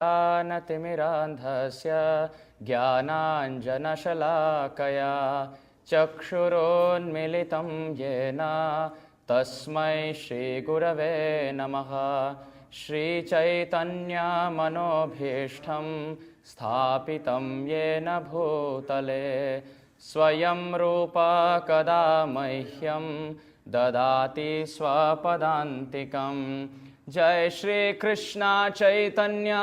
ज्ञानतिमिरान्धस्य ज्ञानाञ्जनशलाकया चक्षुरोन्मिलितं येन तस्मै श्रीगुरवे नमः। श्रीचैतन्यमनोभीष्टं स्थापितं येन भूतले स्वयं रूपा कदा मह्यं ददाति स्वपदान्तिकम्। जय श्री कृष्ण चैतन्य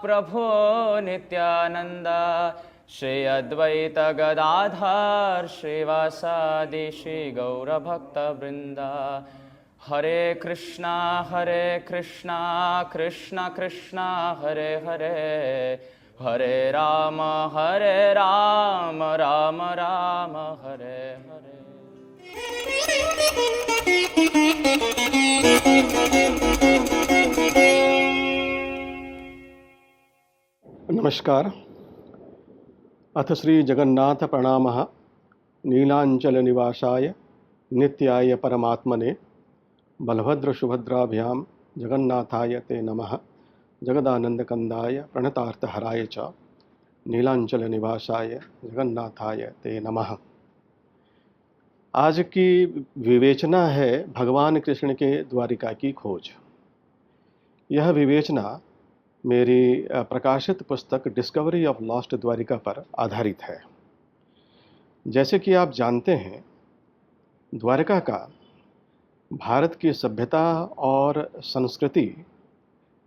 प्रभो नित्यानंद, श्री अद्वैत गदाधर श्रीवासादि श्री गौरभक्त वृंद। हरे कृष्णा कृष्ण कृष्ण हरे हरे, हरे राम राम राम हरे हरे। नमस्कार। अथ श्री जगन्नाथ प्रणामः नीलांचल निवासाय नित्याय परमात्मने बलभद्र सुभद्राभ्यां जगन्नाथाय ते नमः। जगदानंद कंदाय प्रणतार्थहराय च नीलांचल निवासाय जगन्नाथाय ते नमः। आज की विवेचना है भगवान कृष्ण के द्वारिका की खोज। यह विवेचना मेरी प्रकाशित पुस्तक डिस्कवरी ऑफ लॉस्ट द्वारिका पर आधारित है। जैसे कि आप जानते हैं, द्वारिका का भारत की सभ्यता और संस्कृति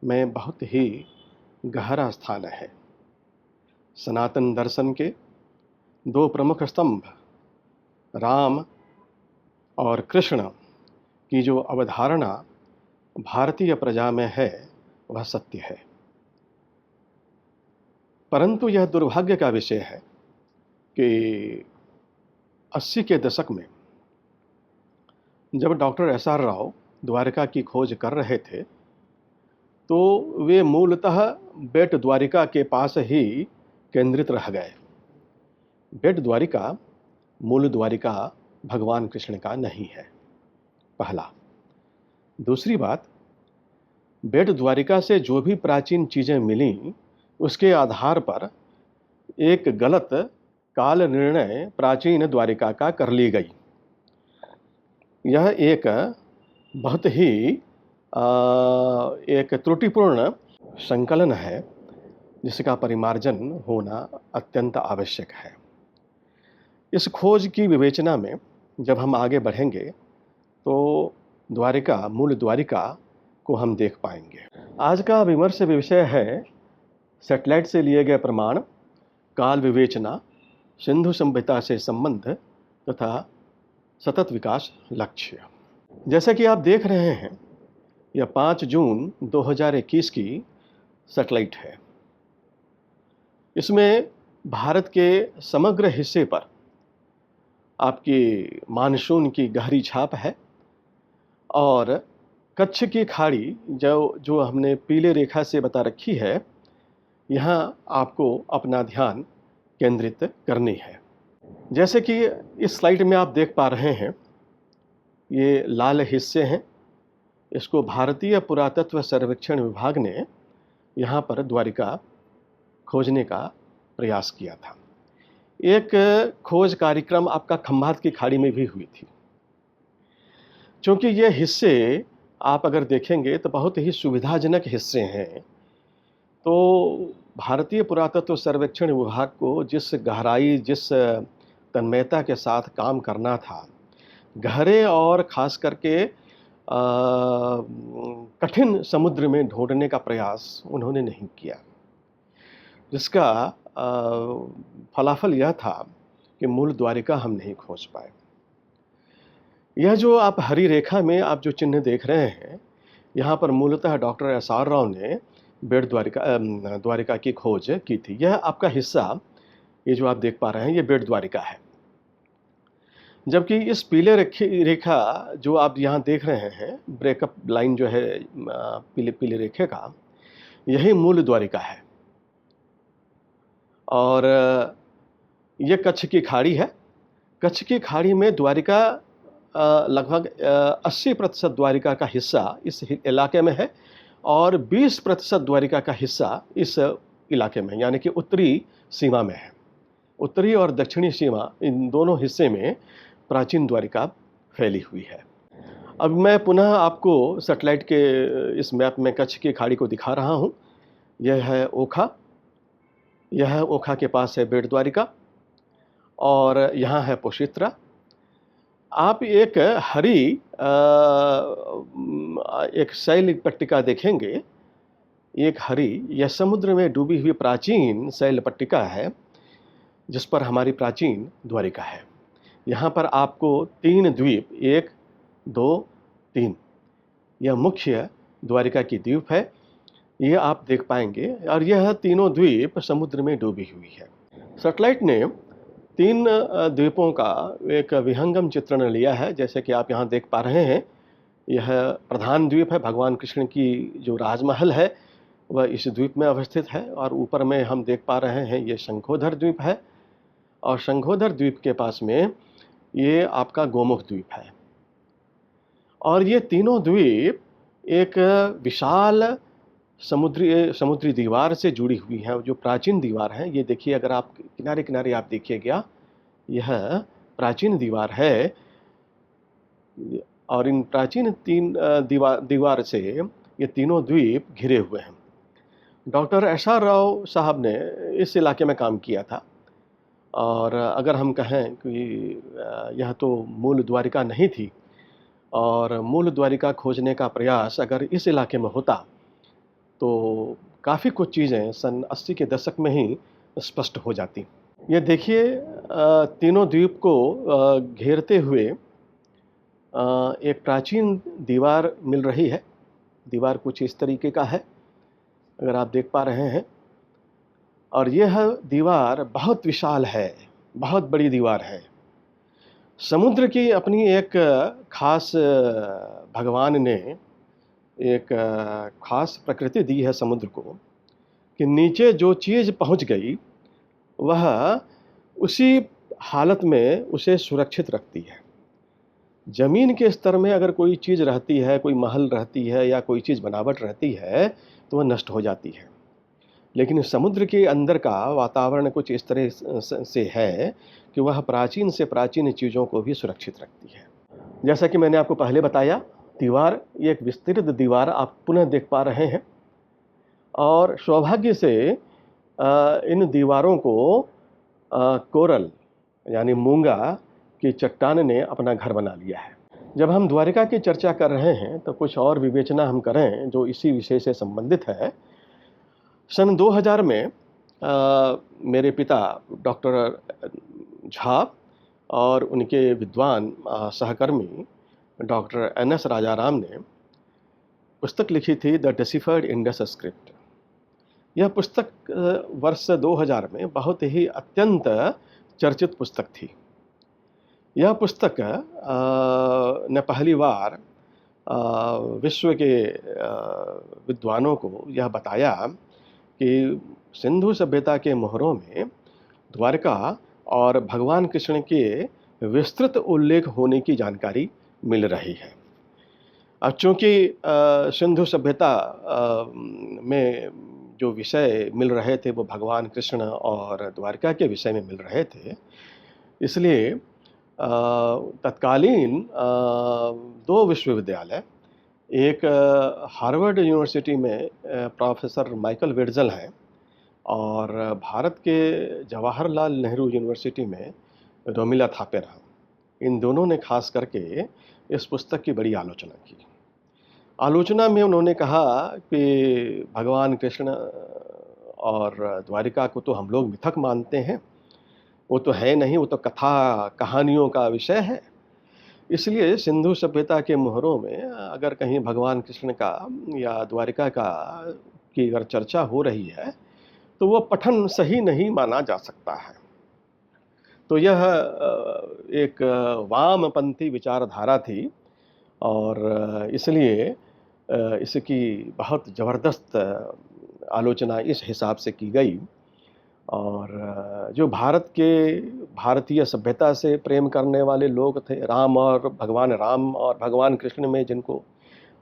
में बहुत ही गहरा स्थान है। सनातन दर्शन के दो प्रमुख स्तंभ राम और कृष्ण की जो अवधारणा भारतीय प्रजा में है वह सत्य है। परंतु यह दुर्भाग्य का विषय है कि 80 के दशक में जब डॉक्टर एस.आर. राव द्वारिका की खोज कर रहे थे तो वे मूलतः बेट द्वारिका के पास ही केंद्रित रह गए। बेट द्वारिका मूल द्वारिका भगवान कृष्ण का नहीं है, पहला। दूसरी बात, बेट द्वारिका से जो भी प्राचीन चीज़ें मिलीं उसके आधार पर एक गलत काल निर्णय प्राचीन द्वारिका का कर ली गई। यह एक बहुत ही एक त्रुटिपूर्ण संकलन है जिसका परिमार्जन होना अत्यंत आवश्यक है। इस खोज की विवेचना में जब हम आगे बढ़ेंगे तो द्वारिका, मूल द्वारिका को हम देख पाएंगे। आज का विमर्श विषय है सैटेलाइट से लिए गए प्रमाण, काल विवेचना, सिंधु सभ्यता से संबंध तथा सतत विकास लक्ष्य। जैसे कि आप देख रहे हैं, यह 5 जून 2021 की सैटेलाइट है। इसमें भारत के समग्र हिस्से पर आपकी मानसून की गहरी छाप है और कच्छ की खाड़ी जो हमने पीले रेखा से बता रखी है, यहाँ आपको अपना ध्यान केंद्रित करनी है। जैसे कि इस स्लाइड में आप देख पा रहे हैं, ये लाल हिस्से हैं। इसको भारतीय पुरातत्व सर्वेक्षण विभाग ने यहाँ पर द्वारिका खोजने का प्रयास किया था। एक खोज कार्यक्रम आपका खंभात की खाड़ी में भी हुई थी। क्योंकि ये हिस्से आप अगर देखेंगे तो बहुत ही सुविधाजनक हिस्से हैं, तो भारतीय पुरातत्व सर्वेक्षण विभाग को जिस गहराई, जिस तन्मयता के साथ काम करना था, गहरे और ख़ास करके कठिन समुद्र में ढूंढने का प्रयास उन्होंने नहीं किया, जिसका फलाफल यह था कि मूल द्वारिका हम नहीं खोज पाए। यह जो आप हरी रेखा में आप जो चिन्ह देख रहे हैं, यहाँ पर मूलतः डॉक्टर एस.आर. राव ने बेट द्वारिका की खोज की थी। यह आपका हिस्सा, ये जो आप देख पा रहे हैं, ये बेट द्वारिका है। जबकि इस पीले रेखा जो आप यहाँ देख रहे हैं, ब्रेकअप लाइन जो है पीले रेखे का, यही मूल द्वारिका है। और ये कच्छ की खाड़ी है। कच्छ की खाड़ी में द्वारिका लगभग 80% द्वारिका का हिस्सा इस इलाके में है और 20% द्वारिका का हिस्सा इस इलाके में यानी कि उत्तरी सीमा में है। उत्तरी और दक्षिणी सीमा इन दोनों हिस्से में प्राचीन द्वारिका फैली हुई है। अब मैं पुनः आपको सैटेलाइट के इस मैप में कच्छ की खाड़ी को दिखा रहा हूँ। यह है ओखा, यह ओखा के पास है बेट द्वारिका और यहाँ है पोशित्रा। आप एक हरी एक शैल पट्टिका देखेंगे, एक हरी, यह समुद्र में डूबी हुई प्राचीन शैल पट्टिका है जिस पर हमारी प्राचीन द्वारिका है। यहाँ पर आपको 3 द्वीप, 1, 2, 3, यह मुख्य द्वारिका की द्वीप है, ये आप देख पाएंगे और यह तीनों द्वीप समुद्र में डूबी हुई है। सैटेलाइट ने 3 द्वीपों का एक विहंगम चित्रण लिया है, जैसे कि आप यहाँ देख पा रहे हैं। यह प्रधान द्वीप है, भगवान कृष्ण की जो राजमहल है वह इस द्वीप में अवस्थित है और ऊपर में हम देख पा रहे हैं ये शंखोधर द्वीप है और शंखोधर द्वीप के पास में ये आपका गोमुख द्वीप है। और ये तीनों द्वीप एक विशाल समुद्री दीवार से जुड़ी हुई हैं, जो प्राचीन दीवार है। ये देखिए, अगर आप किनारे किनारे आप देखिएगा, यह प्राचीन दीवार है और इन प्राचीन दीवार से ये तीनों द्वीप घिरे हुए हैं। Doctor SR. राव साहब ने इस इलाके में काम किया था और अगर हम कहें कि यह तो मूल द्वारिका नहीं थी और मूल द्वारिका खोजने का प्रयास अगर इस इलाके में होता तो काफ़ी कुछ चीज़ें सन 80 के दशक में ही स्पष्ट हो जाती। ये देखिए, तीनों द्वीप को घेरते हुए एक प्राचीन दीवार मिल रही है। दीवार कुछ इस तरीके का है, अगर आप देख पा रहे हैं, और यह दीवार बहुत विशाल है, बहुत बड़ी दीवार है। समुद्र की अपनी एक खास भगवान ने एक खास प्रकृति दी है समुद्र को कि नीचे जो चीज़ पहुंच गई वह उसी हालत में उसे सुरक्षित रखती है। ज़मीन के स्तर में अगर कोई चीज़ रहती है, कोई महल रहती है या कोई चीज़ बनावट रहती है तो वह नष्ट हो जाती है, लेकिन समुद्र के अंदर का वातावरण कुछ इस तरह से है कि वह प्राचीन से प्राचीन चीज़ों को भी सुरक्षित रखती है। जैसा कि मैंने आपको पहले बताया, दीवार, ये एक विस्तृत दीवार आप पुनः देख पा रहे हैं और सौभाग्य से इन दीवारों को कोरल यानी मूंगा की चट्टान ने अपना घर बना लिया है। जब हम द्वारिका की चर्चा कर रहे हैं तो कुछ और विवेचना हम करें जो इसी विषय से संबंधित है। सन 2000 में मेरे पिता डॉक्टर झा और उनके विद्वान सहकर्मी डॉक्टर N.S. राजाराम ने पुस्तक लिखी थी द डिसिफर्ड इंडस स्क्रिप्ट। यह पुस्तक वर्ष 2000 में बहुत ही अत्यंत चर्चित पुस्तक थी। यह पुस्तक ने पहली बार विश्व के विद्वानों को यह बताया कि सिंधु सभ्यता के मोहरों में द्वारका और भगवान कृष्ण के विस्तृत उल्लेख होने की जानकारी मिल रही है। अब चूँकि सिंधु सभ्यता में जो विषय मिल रहे थे वो भगवान कृष्ण और द्वारका के विषय में मिल रहे थे, इसलिए तत्कालीन 2 विश्वविद्यालय, एक हार्वर्ड यूनिवर्सिटी में प्रोफेसर माइकल विट्ज़ल हैं और भारत के जवाहरलाल नेहरू यूनिवर्सिटी में रोमिला थापेर हैं। इन दोनों ने खास करके इस पुस्तक की बड़ी आलोचना की। आलोचना में उन्होंने कहा कि भगवान कृष्ण और द्वारिका को तो हम लोग मिथक मानते हैं, वो तो है नहीं, वो तो कथा कहानियों का विषय है। इसलिए सिंधु सभ्यता के मोहरों में अगर कहीं भगवान कृष्ण का या द्वारिका का की अगर चर्चा हो रही है तो वो पठन सही नहीं माना जा सकता है। तो यह एक वामपंथी विचारधारा थी और इसलिए इसकी बहुत ज़बरदस्त आलोचना इस हिसाब से की गई। और जो भारतीय सभ्यता से प्रेम करने वाले लोग थे, भगवान राम और भगवान कृष्ण में जिनको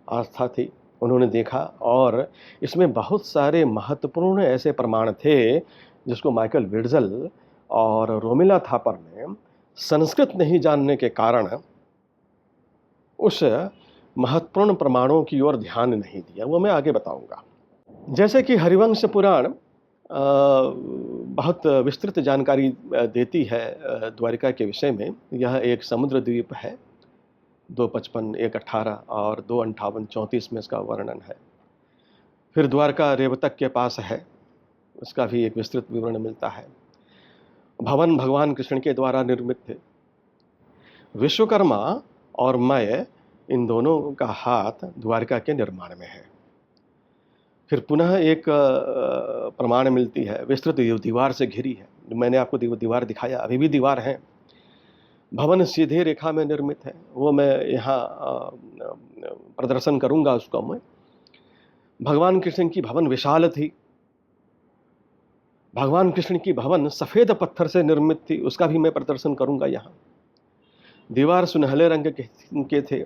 आस्था थी, उन्होंने देखा और इसमें बहुत सारे महत्वपूर्ण ऐसे प्रमाण थे जिसको माइकल विर्ज़ल और रोमिला थापर ने संस्कृत नहीं जानने के कारण उस महत्वपूर्ण प्रमाणों की ओर ध्यान नहीं दिया। वो मैं आगे बताऊंगा। जैसे कि हरिवंश पुराण बहुत विस्तृत जानकारी देती है द्वारिका के विषय में। यह एक समुद्र द्वीप है, 255, 118 और 258, 34 में इसका वर्णन है। फिर द्वारका रेवतक के पास है, उसका भी एक विस्तृत विवरण मिलता है। भवन भगवान कृष्ण के द्वारा निर्मित थे। विश्वकर्मा और मय, इन दोनों का हाथ द्वारिका के निर्माण में है। फिर पुनः एक प्रमाण मिलती है, विस्तृत दीवार से घिरी है। मैंने आपको दीवार दिखाया, अभी भी दीवार है। भवन सीधे रेखा में निर्मित है, वो मैं यहाँ प्रदर्शन करूँगा उसका मैं। भगवान कृष्ण की भवन विशाल थी। भगवान कृष्ण की भवन सफ़ेद पत्थर से निर्मित थी, उसका भी मैं प्रदर्शन करूँगा यहाँ। दीवार सुनहले रंग के थे।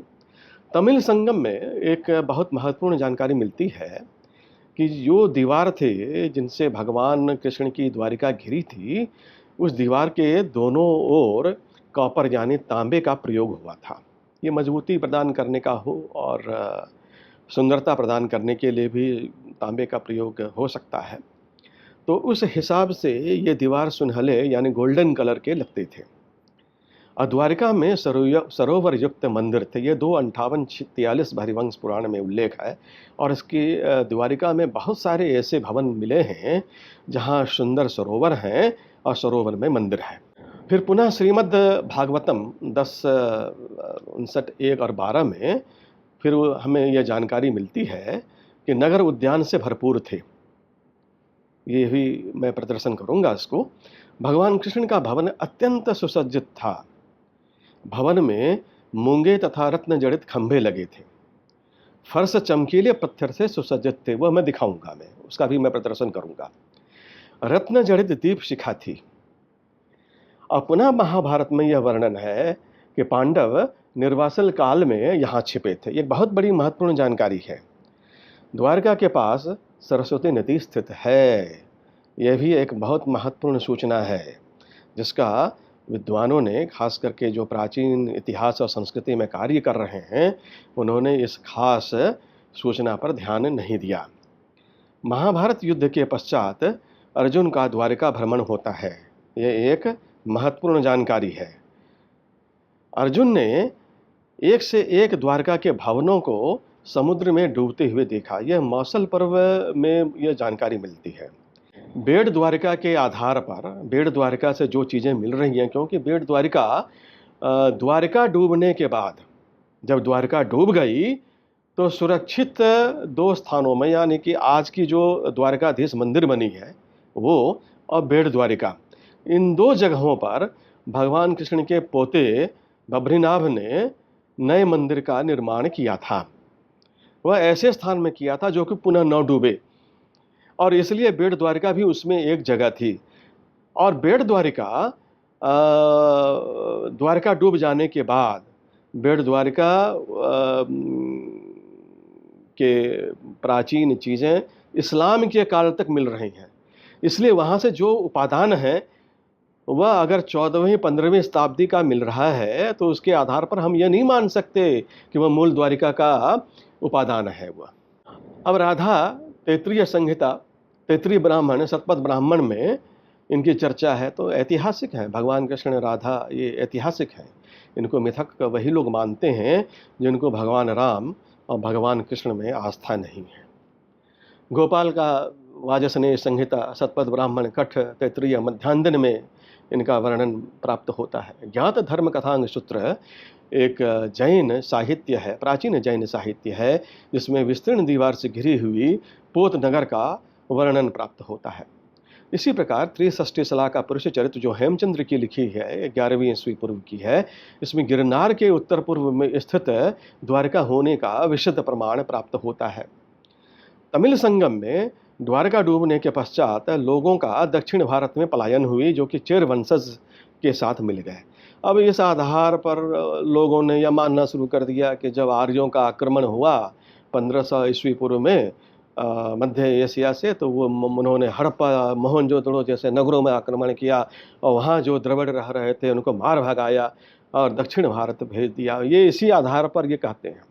तमिल संगम में एक बहुत महत्वपूर्ण जानकारी मिलती है कि जो दीवार थे जिनसे भगवान कृष्ण की द्वारिका घिरी थी, उस दीवार के दोनों ओर कॉपर यानी तांबे का प्रयोग हुआ था। ये मजबूती प्रदान करने का हो और सुंदरता प्रदान करने के लिए भी तांबे का प्रयोग हो सकता है। तो उस हिसाब से ये दीवार सुनहले यानी गोल्डन कलर के लगते थे। और द्वारिका में सरोवर युक्त मंदिर थे। ये 258-43 हरिवंश पुराण में उल्लेख है। और इसकी द्वारिका में बहुत सारे ऐसे भवन मिले हैं जहाँ सुंदर सरोवर हैं और सरोवर में मंदिर है। फिर पुनः श्रीमद् भागवतम 10:59, 1 और 12 में फिर हमें यह जानकारी मिलती है कि नगर उद्यान से भरपूर थे। ये भी मैं प्रदर्शन करूँगा इसको। भगवान कृष्ण का भवन अत्यंत सुसज्जित था। भवन में मूंगे तथा रत्न जड़ित खंभे लगे थे। फर्श चमकीले पत्थर से सुसज्जित थे, वह मैं दिखाऊंगा, मैं उसका भी मैं प्रदर्शन करूंगा। रत्न जड़ित दीप शिखा थी। और पुनः महाभारत में यह वर्णन है कि पांडव निर्वासल काल में यहाँ छिपे थे। ये बहुत बड़ी महत्वपूर्ण जानकारी है। द्वारका के पास सरस्वती नदी स्थित है। यह भी एक बहुत महत्वपूर्ण सूचना है जिसका विद्वानों ने, खास करके जो प्राचीन इतिहास और संस्कृति में कार्य कर रहे हैं, उन्होंने इस खास सूचना पर ध्यान नहीं दिया। महाभारत युद्ध के पश्चात अर्जुन का द्वारिका भ्रमण होता है। यह एक महत्वपूर्ण जानकारी है। अर्जुन ने एक से एक द्वारका के भवनों को समुद्र में डूबते हुए देखा। यह मौसल पर्व में यह जानकारी मिलती है। बेड़ द्वारिका के आधार पर, बेड़ द्वारिका से जो चीज़ें मिल रही हैं, क्योंकि बेड़ द्वारिका डूबने के बाद, जब द्वारिका डूब गई तो सुरक्षित 2 स्थानों में, यानी कि आज की जो द्वारकाधीश मंदिर बनी है वो और बेड़ द्वारिका, इन 2 जगहों पर भगवान कृष्ण के पोते बद्रीनाभ ने नए मंदिर का निर्माण किया था। वह ऐसे स्थान में किया था जो कि पुनः न डूबे, और इसलिए बेड़ द्वारिका भी उसमें एक जगह थी। और बेड़ द्वारिका डूब जाने के बाद बेड़ द्वारिका के प्राचीन चीज़ें इस्लाम के काल तक मिल रही हैं। इसलिए वहाँ से जो उपादान है वह अगर 14वीं 15वीं शताब्दी का मिल रहा है तो उसके आधार पर हम यह नहीं मान सकते कि वह मूल द्वारिका का उपादान है वह। अब राधा तैत्तिरीय संहिता, तैत्तिरीय ब्राह्मण, शतपथ ब्राह्मण में इनकी चर्चा है तो ऐतिहासिक है। भगवान कृष्ण राधा ये ऐतिहासिक हैं। इनको मिथक वही लोग मानते हैं जिनको भगवान राम और भगवान कृष्ण में आस्था नहीं है। गोपाल का वाजसनेय संहिता, शतपथ ब्राह्मण, कठ, तैत्तिरीय, मध्यांजन में इनका वर्णन प्राप्त होता है। ज्ञात धर्म कथांग सूत्र एक जैन साहित्य है, प्राचीन जैन साहित्य है, जिसमें विस्तीर्ण दीवार से घिरी हुई पोत नगर का वर्णन प्राप्त होता है। इसी प्रकार त्रिषष्टि शला का पुरुष चरित्र जो हेमचंद्र की लिखी है, 11वीं ईस्वी पूर्व की है, इसमें गिरनार के उत्तर पूर्व में स्थित द्वारका होने का विशुद्ध प्रमाण प्राप्त होता है। तमिल संगम में द्वारका डूबने के पश्चात लोगों का दक्षिण भारत में पलायन हुई, जो कि चेर वंशज के साथ मिल गए। अब इस आधार पर लोगों ने यह मानना शुरू कर दिया कि जब आर्यों का आक्रमण हुआ 1500 ईस्वी पूर्व में मध्य एशिया से, तो वो उन्होंने हड़प्पा मोहनजोदड़ो जैसे नगरों में आक्रमण किया और वहाँ जो द्रविड़ रह रहे थे उनको मार भगाया और दक्षिण भारत भेज दिया। ये इसी आधार पर ये कहते हैं,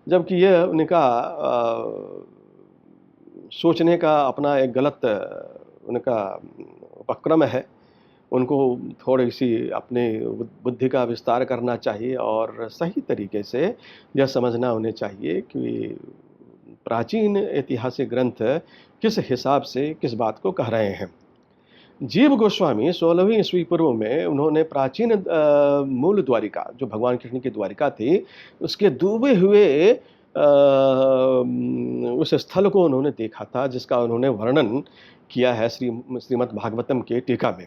जबकि ये उनका सोचने का अपना एक गलत उनका उपक्रम है। उनको थोड़ी सी अपनी बुद्धि का विस्तार करना चाहिए और सही तरीके से यह समझना उन्हें चाहिए कि प्राचीन ऐतिहासिक ग्रंथ किस हिसाब से किस बात को कह रहे हैं। जीव गोस्वामी 16वीं ईस्वी पूर्व में उन्होंने प्राचीन मूल द्वारिका, जो भगवान कृष्ण की द्वारिका थी, उसके डूबे हुए उस स्थल को उन्होंने देखा था, जिसका उन्होंने वर्णन किया है श्रीमद् भागवतम के टीका में।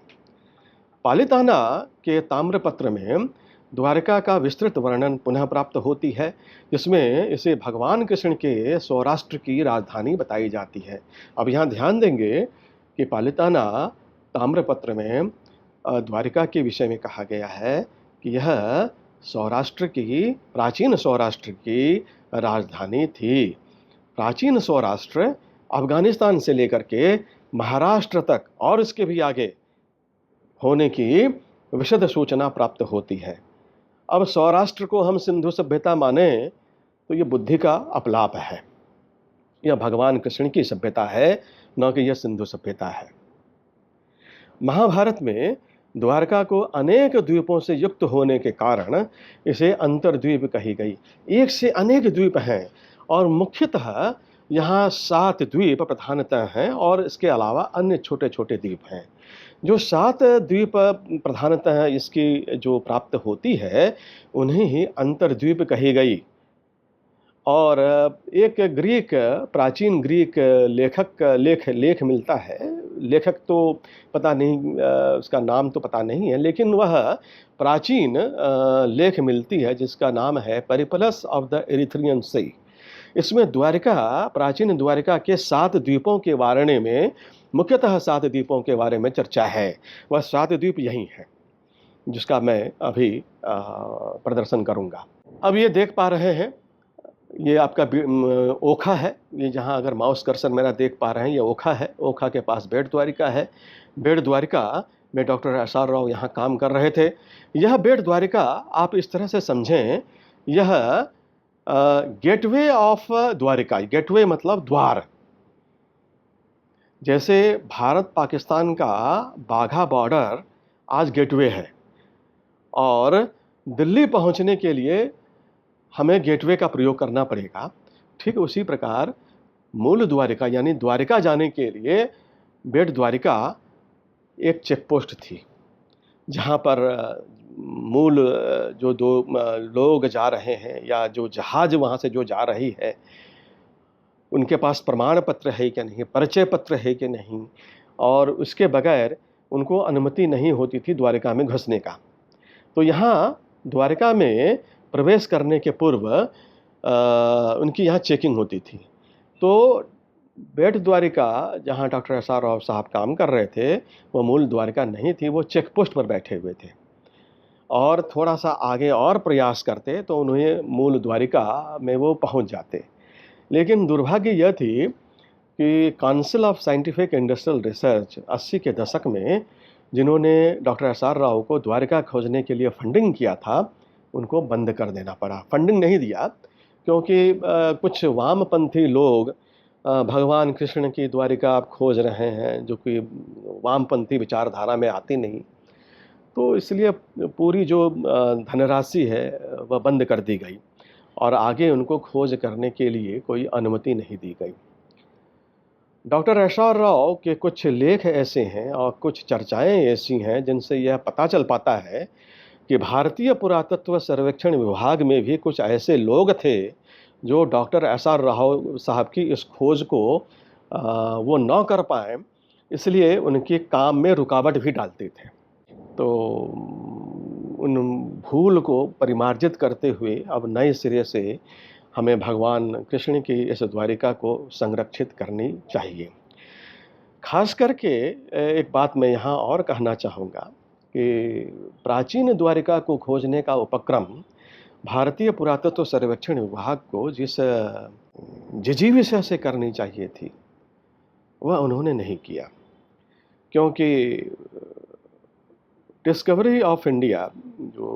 पालिताना के ताम्रपत्र में द्वारका का विस्तृत वर्णन पुनः प्राप्त होती है, जिसमें इसे भगवान कृष्ण के सौराष्ट्र की राजधानी बताई जाती है। अब यहाँ ध्यान देंगे कि पालिताना ताम्रपत्र में द्वारिका के विषय में कहा गया है कि यह सौराष्ट्र की, प्राचीन सौराष्ट्र की राजधानी थी। प्राचीन सौराष्ट्र अफगानिस्तान से लेकर के महाराष्ट्र तक और इसके भी आगे होने की विशद सूचना प्राप्त होती है। अब सौराष्ट्र को हम सिंधु सभ्यता माने तो ये बुद्धि का अपलाप है। यह भगवान कृष्ण की सभ्यता है, न कि यह सिंधु सभ्यता है। महाभारत में द्वारका को अनेक द्वीपों से युक्त होने के कारण इसे अंतर्द्वीप कही गई। एक से अनेक द्वीप हैं और मुख्यतः यहाँ 7 द्वीप प्रधानतः हैं और इसके अलावा अन्य छोटे छोटे द्वीप हैं। जो 7 द्वीप प्रधानतः इसकी जो प्राप्त होती है उन्हें ही अंतर्द्वीप कही गई। और एक ग्रीक, प्राचीन ग्रीक लेख मिलता है। लेखक तो पता नहीं, उसका नाम तो पता नहीं है, लेकिन वह प्राचीन लेख मिलती है जिसका नाम है पेरिप्लस ऑफ द इरिथ्रियन सी। इसमें द्वारिका, प्राचीन द्वारिका के 7 द्वीपों के बारे में, मुख्यतः 7 द्वीपों के बारे में चर्चा है। वह 7 द्वीप यही हैं जिसका मैं अभी प्रदर्शन करूंगा। अब ये देख पा रहे हैं, ये आपका ओखा है। ये जहाँ अगर माउस कर्सर मेरा देख पा रहे हैं, ये ओखा है। ओखा के पास बेट द्वारिका है। बेट द्वारिका में डॉक्टर एस.आर. राव यहाँ काम कर रहे थे। यह बेट द्वारिका आप इस तरह से समझें, यह गेटवे ऑफ द्वारिका। गेटवे मतलब द्वार। जैसे भारत पाकिस्तान का बाघा बॉर्डर आज गेटवे है और दिल्ली पहुंचने के लिए हमें गेटवे का प्रयोग करना पड़ेगा, ठीक उसी प्रकार मूल द्वारिका यानी द्वारिका जाने के लिए बेट द्वारिका एक चेक पोस्ट थी, जहाँ पर मूल जो 2 लोग जा रहे हैं या जो जहाज वहाँ से जो जा रही है, उनके पास प्रमाण पत्र है कि नहीं, परिचय पत्र है कि नहीं, और उसके बगैर उनको अनुमति नहीं होती थी द्वारिका में घुसने का। तो यहाँ द्वारिका में प्रवेश करने के पूर्व उनकी यहाँ चेकिंग होती थी। तो बेट द्वारिका, जहाँ डॉक्टर एस.आर. राव साहब काम कर रहे थे, वो मूल द्वारिका नहीं थी, वो चेक पोस्ट पर बैठे हुए थे। और थोड़ा सा आगे और प्रयास करते तो उन्हें मूल द्वारिका में वो पहुँच जाते। लेकिन दुर्भाग्य यह थी कि council of scientific industrial research 80 के दशक में, जिन्होंने डॉक्टर एस.आर. राव को द्वारिका खोजने के लिए फंडिंग किया था, उनको बंद कर देना पड़ा। फंडिंग नहीं दिया क्योंकि कुछ वामपंथी लोग भगवान कृष्ण की द्वारिका आप खोज रहे हैं, जो कि वामपंथी विचारधारा में आती नहीं, तो इसलिए पूरी जो धनराशि है वह बंद कर दी गई और आगे उनको खोज करने के लिए कोई अनुमति नहीं दी गई। Doctor SR. राव के कुछ लेख ऐसे हैं और कुछ चर्चाएं ऐसी हैं जिनसे यह पता चल पाता है कि भारतीय पुरातत्व सर्वेक्षण विभाग में भी कुछ ऐसे लोग थे जो डॉक्टर एस.आर. राव साहब की इस खोज को वो न कर पाए, इसलिए उनके काम में रुकावट भी डालते थे। तो उन भूल को परिमार्जित करते हुए अब नए सिरे से हमें भगवान कृष्ण की इस द्वारिका को संरक्षित करनी चाहिए। खास करके एक बात मैं यहाँ और कहना चाहूँगा कि प्राचीन द्वारिका को खोजने का उपक्रम भारतीय पुरातत्व सर्वेक्षण विभाग को जिस जिजीविषा से करनी चाहिए थी, वह उन्होंने नहीं किया। क्योंकि डिस्कवरी ऑफ इंडिया जो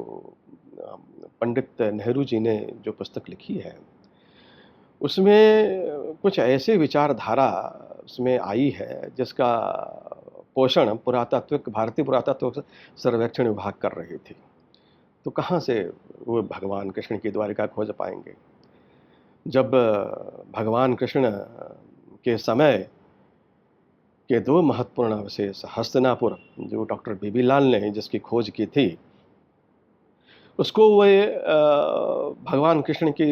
पंडित नेहरू जी ने जो पुस्तक लिखी है, उसमें कुछ ऐसे विचारधारा उसमें आई है जिसका पोषण भारतीय पुरातत्व सर्वेक्षण विभाग कर रही थी। तो कहाँ से वो भगवान कृष्ण की द्वारिका खोज पाएंगे? जब भगवान कृष्ण के समय के दो महत्वपूर्ण अवशेष हस्तिनापुर, जो डॉक्टर बीबी लाल ने जिसकी खोज की थी, उसको वे भगवान कृष्ण की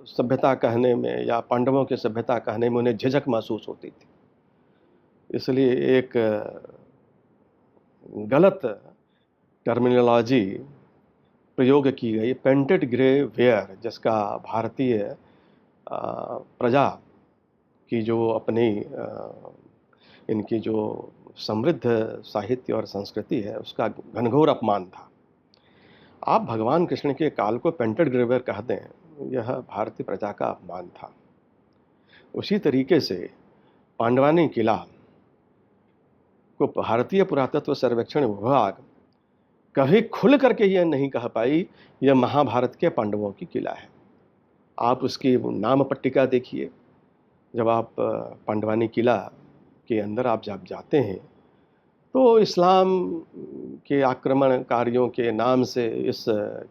सभ्यता कहने में या पांडवों की सभ्यता कहने में उन्हें झिझक महसूस होती थी। इसलिए एक गलत टर्मिनोलॉजी प्रयोग की गई, पेंटेड ग्रे वेयर, जिसका भारतीय प्रजा की जो अपनी इनकी जो समृद्ध साहित्य और संस्कृति है, उसका घनघोर अपमान था। आप भगवान कृष्ण के काल को पेंटेड ग्रे वेयर कह दें, यह भारतीय प्रजा का अपमान था। उसी तरीके से पांडवानी किला को भारतीय पुरातत्व सर्वेक्षण विभाग कभी खुल करके यह नहीं कह पाई यह महाभारत के पांडवों की किला है। आप उसकी नाम पट्टिका देखिए, जब आप पांडवानी किला के अंदर आप जब जाते हैं तो इस्लाम के आक्रमणकारियों के नाम से इस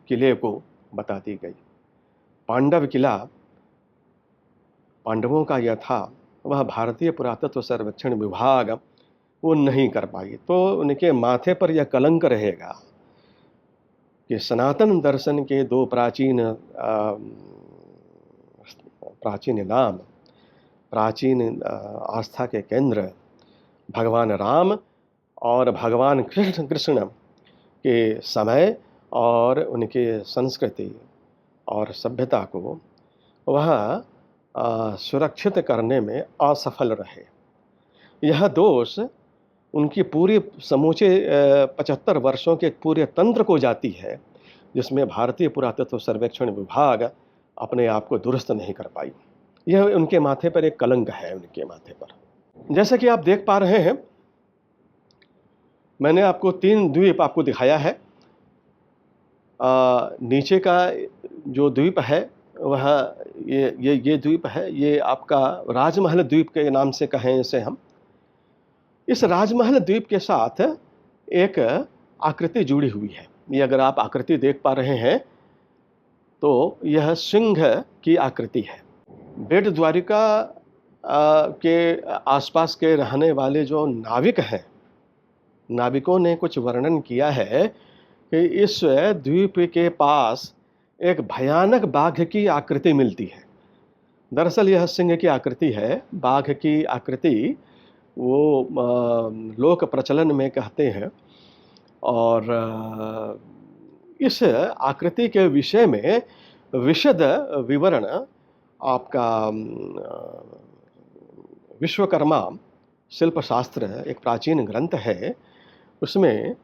किले को बता दी गई। पांडव किला पांडवों का यह था, वह भारतीय पुरातत्व सर्वेक्षण विभाग वो नहीं कर पाई। तो उनके माथे पर यह कलंक रहेगा कि सनातन दर्शन के दो प्राचीन नाम, प्राचीन आस्था के केंद्र भगवान राम और भगवान कृष्ण के समय और उनके संस्कृति और सभ्यता को वह सुरक्षित करने में असफल रहे। यह दोष उनकी पूरी समूचे 75 वर्षों के पूरे तंत्र को जाती है, जिसमें भारतीय पुरातत्व सर्वेक्षण विभाग अपने आप को दुरुस्त नहीं कर पाई। यह उनके माथे पर एक कलंक है, उनके माथे पर। जैसा कि आप देख पा रहे हैं, मैंने आपको 3 द्वीप आपको दिखाया है। नीचे का जो द्वीप है वह ये द्वीप है, ये आपका राजमहल द्वीप के नाम से कहें इसे हम। इस राजमहल द्वीप के साथ एक आकृति जुड़ी हुई है। ये अगर आप आकृति देख पा रहे हैं तो यह सिंह की आकृति है। बेट द्वारिका के आसपास के रहने वाले जो नाविक हैं, नाविकों ने कुछ वर्णन किया है कि इस द्वीप के पास एक भयानक बाघ की आकृति मिलती है। दरअसल यह सिंह की आकृति है, बाघ की आकृति वो लोक प्रचलन में कहते हैं। और इस आकृति के विषय में विशद विवरण आपका विश्वकर्मा शिल्पशास्त्र एक प्राचीन ग्रंथ है, उसमें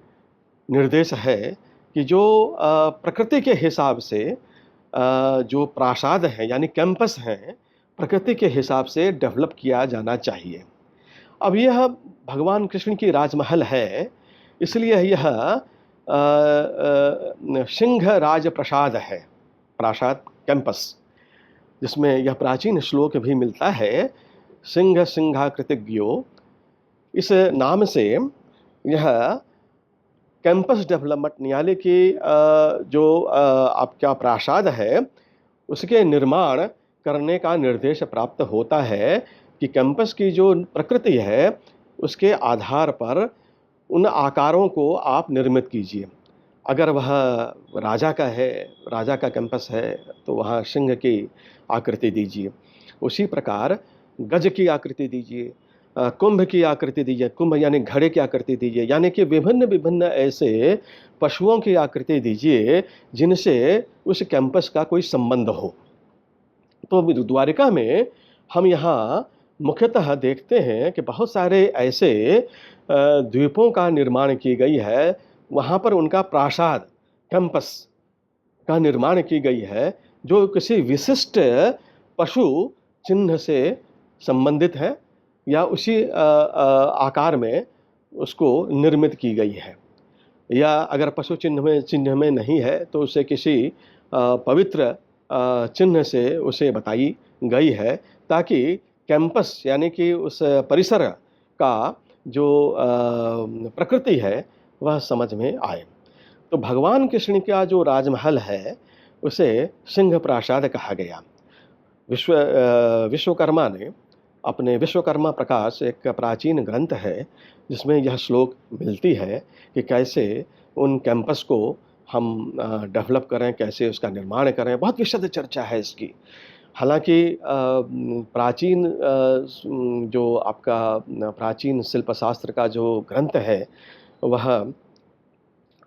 निर्देश है कि जो प्रकृति के हिसाब से जो प्रासाद हैं यानी कैंपस हैं, प्रकृति के हिसाब से डेवलप किया जाना चाहिए। अब यह भगवान कृष्ण की राजमहल है, इसलिए यह सिंह राज प्रसाद है, प्रासाद कैंपस, जिसमें यह प्राचीन श्लोक भी मिलता है, सिंह सिंहाकृतिज्ञो। इस नाम से यह कैंपस डेवलपमेंट यानी कि जो आपका प्रासाद है उसके निर्माण करने का निर्देश प्राप्त होता है कि कैंपस की जो प्रकृति है उसके आधार पर उन आकारों को आप निर्मित कीजिए। अगर वह राजा का है, राजा का कैंपस है, तो वहाँ सिंह की आकृति दीजिए। उसी प्रकार गज की आकृति दीजिए, कुंभ की आकृति दीजिए, कुंभ यानी घड़े की आकृति दीजिए, यानी कि विभिन्न विभिन्न ऐसे पशुओं की आकृति दीजिए जिनसे उस कैंपस का कोई संबंध हो। तो द्वारिका में हम यहाँ मुख्यतः देखते हैं कि बहुत सारे ऐसे द्वीपों का निर्माण की गई है, वहाँ पर उनका प्रासाद कैंपस का निर्माण की गई है जो किसी विशिष्ट पशु चिन्ह से संबंधित है या उसी आकार में उसको निर्मित की गई है, या अगर पशु चिन्ह में नहीं है तो उसे किसी पवित्र चिन्ह से उसे बताई गई है, ताकि कैंपस यानी कि उस परिसर का जो प्रकृति है वह समझ में आए। तो भगवान कृष्ण का जो राजमहल है उसे सिंह प्रासाद कहा गया। विश्वकर्मा ने अपने विश्वकर्मा प्रकाश एक प्राचीन ग्रंथ है जिसमें यह श्लोक मिलती है कि कैसे उन कैंपस को हम डेवलप करें, कैसे उसका निर्माण करें। बहुत विशद चर्चा है इसकी। हालांकि प्राचीन जो आपका प्राचीन शिल्पशास्त्र का जो ग्रंथ है वह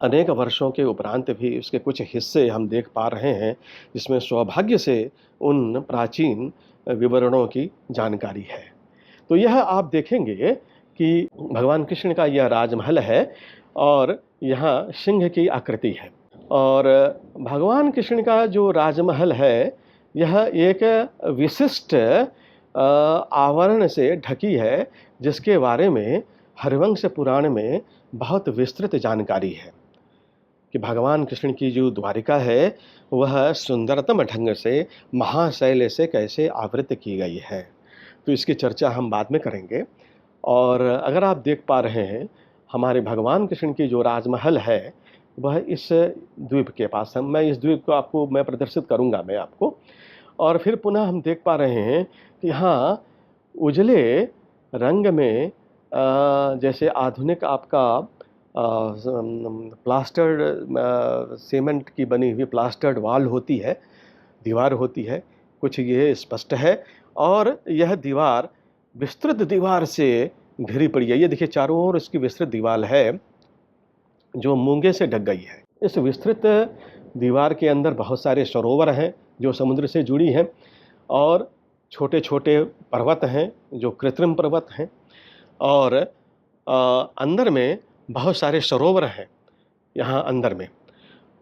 अनेक वर्षों के उपरांत भी उसके कुछ हिस्से हम देख पा रहे हैं जिसमें सौभाग्य से उन प्राचीन विवरणों की जानकारी है। तो यह आप देखेंगे कि भगवान कृष्ण का यह राजमहल है और यहाँ सिंह की आकृति है। और भगवान कृष्ण का जो राजमहल है यह एक विशिष्ट आवरण से ढकी है जिसके बारे में हरिवंश पुराण में बहुत विस्तृत जानकारी है कि भगवान कृष्ण की जो द्वारिका है वह सुंदरतम ढंग से महाशैल से कैसे आवृत की गई है। तो इसकी चर्चा हम बाद में करेंगे। और अगर आप देख पा रहे हैं हमारे भगवान कृष्ण की जो राजमहल है वह इस द्वीप के पास है। मैं इस द्वीप को आपको मैं प्रदर्शित करूंगा मैं आपको। और फिर पुनः हम देख पा रहे हैं कि यहाँ उजले रंग में जैसे आधुनिक आपका प्लास्टर्ड सीमेंट की बनी हुई प्लास्टर्ड वॉल होती है, दीवार होती है, कुछ ये स्पष्ट है। और यह दीवार विस्तृत दीवार से घिरी पड़ी है। ये देखिए चारों ओर इसकी विस्तृत दीवार है जो मूंगे से ढक गई है। इस विस्तृत दीवार के अंदर बहुत सारे सरोवर हैं जो समुद्र से जुड़ी हैं और छोटे छोटे पर्वत हैं जो कृत्रिम पर्वत हैं। और अंदर में बहुत सारे सरोवर हैं यहाँ अंदर में।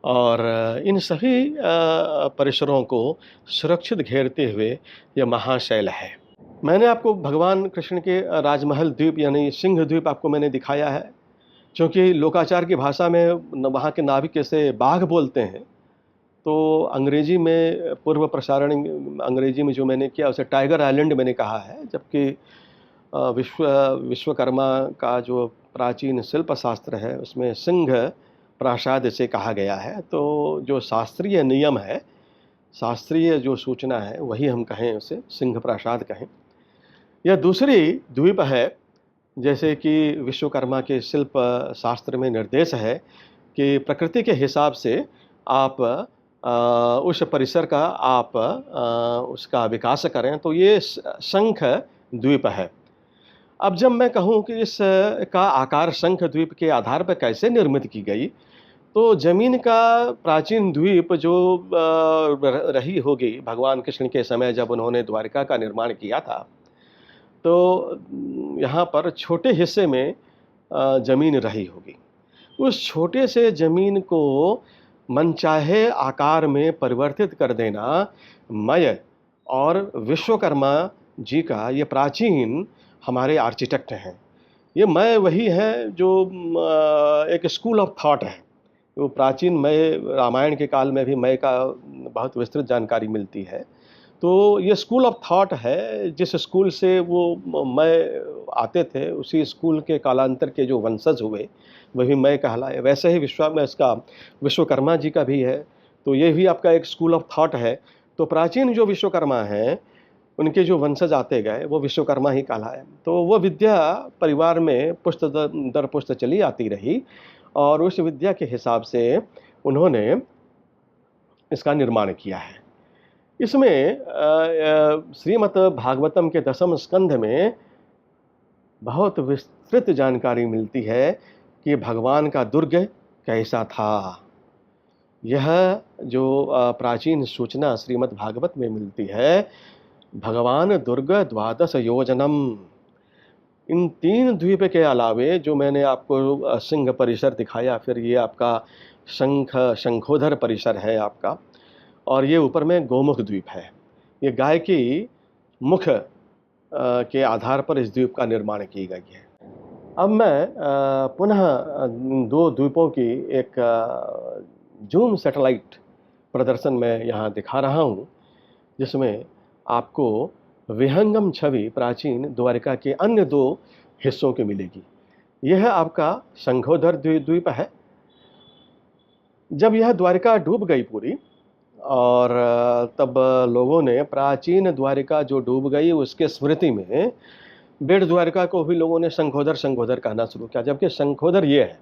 और इन सभी परिसरों को सुरक्षित घेरते हुए यह महाशैल है। मैंने आपको भगवान कृष्ण के राजमहल द्वीप यानी सिंह द्वीप आपको मैंने दिखाया है, क्योंकि लोकाचार की भाषा में वहाँ के नाविक कैसे बाघ बोलते हैं, तो अंग्रेजी में पूर्व प्रसारण अंग्रेजी में जो मैंने किया उसे टाइगर आइलैंड मैंने कहा है, जबकि विश्वकर्मा का जो प्राचीन शिल्पशास्त्र है उसमें सिंह प्रासाद से कहा गया है। तो जो शास्त्रीय नियम है, शास्त्रीय जो सूचना है वही हम कहें, उसे सिंह प्रासाद कहें। यह दूसरी द्वीप है, जैसे कि विश्वकर्मा के शिल्प शास्त्र में निर्देश है कि प्रकृति के हिसाब से आप उस परिसर का आप उसका विकास करें। तो ये शंख द्वीप है। अब जब मैं कहूँ कि इस का आकार शंख द्वीप के आधार पर कैसे निर्मित की गई, तो जमीन का प्राचीन द्वीप जो रही होगी भगवान कृष्ण के समय जब उन्होंने द्वारिका का निर्माण किया था, तो यहाँ पर छोटे हिस्से में जमीन रही होगी। उस छोटे से जमीन को मनचाहे आकार में परिवर्तित कर देना मय और विश्वकर्मा जी का ये प्राचीन हमारे आर्किटेक्ट हैं। ये मय वही है जो एक स्कूल ऑफ थॉट है। वो प्राचीन मय रामायण के काल में भी मय का बहुत विस्तृत जानकारी मिलती है। तो ये स्कूल ऑफ थॉट है, जिस स्कूल से वो मय आते थे उसी स्कूल के कालांतर के जो वंशज हुए वही मय कहलाए। वैसे ही विश्वकर्मा जी का भी है, तो ये भी आपका एक स्कूल ऑफ थॉट है। तो प्राचीन जो विश्वकर्मा हैं उनके जो वंशज आते गए वो विश्वकर्मा ही कहलाए। तो वो विद्या परिवार में पुष्ट दर पुष्ट चली आती रही और उस विद्या के हिसाब से उन्होंने इसका निर्माण किया है। इसमें श्रीमद् भागवतम के 10वें स्कंध में बहुत विस्तृत जानकारी मिलती है कि भगवान का दुर्ग कैसा था। यह जो प्राचीन सूचना श्रीमद् भागवत में मिलती है, भगवान दुर्ग 12 योजनम। इन 3 द्वीप के अलावे जो मैंने आपको सिंह परिसर दिखाया, फिर ये आपका शंखोधर परिसर है आपका, और ये ऊपर में गोमुख द्वीप है। ये गाय की मुख के आधार पर इस द्वीप का निर्माण की गई है। अब मैं पुनः दो द्वीपों की एक जूम सैटेलाइट प्रदर्शन में यहाँ दिखा रहा हूँ, जिसमें आपको विहंगम छवि प्राचीन द्वारिका के अन्य दो हिस्सों की मिलेगी। यह आपका शंखोधर द्वीप है। जब यह द्वारिका डूब गई पूरी, और तब लोगों ने प्राचीन द्वारिका जो डूब गई उसके स्मृति में बेट द्वारिका को भी लोगों ने शंखोधर शंखोधर कहना शुरू किया, जबकि शंखोधर ये है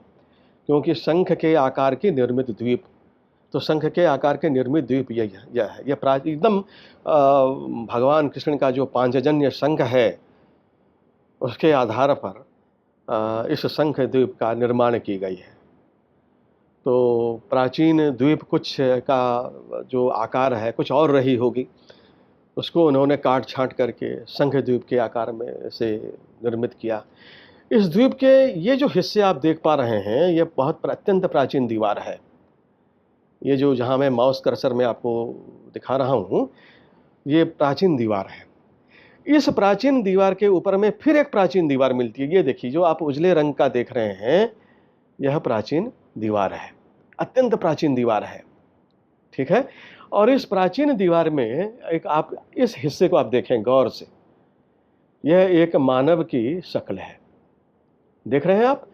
क्योंकि शंख के आकार की निर्मित द्वीप, तो शंख के आकार के निर्मित द्वीप यह है। यह एकदम भगवान कृष्ण का जो पांचजन्य शंख है उसके आधार पर इस शंख द्वीप का निर्माण की गई है। तो प्राचीन द्वीप कुछ का जो आकार है कुछ और रही होगी, उसको उन्होंने काट छांट करके शंख द्वीप के आकार में से निर्मित किया। इस द्वीप के ये जो हिस्से आप देख पा रहे हैं, ये बहुत अत्यंत प्राचीन दीवार है। ये जो जहाँ मैं माउस कर्सर में आपको दिखा रहा हूँ, ये प्राचीन दीवार है। इस प्राचीन दीवार के ऊपर में फिर एक प्राचीन दीवार मिलती है। ये देखिए, जो आप उजले रंग का देख रहे हैं, यह प्राचीन दीवार है, अत्यंत प्राचीन दीवार है, ठीक है। और इस प्राचीन दीवार में एक आप इस हिस्से को आप देखें गौर से, यह एक मानव की शक्ल है। देख रहे हैं आप,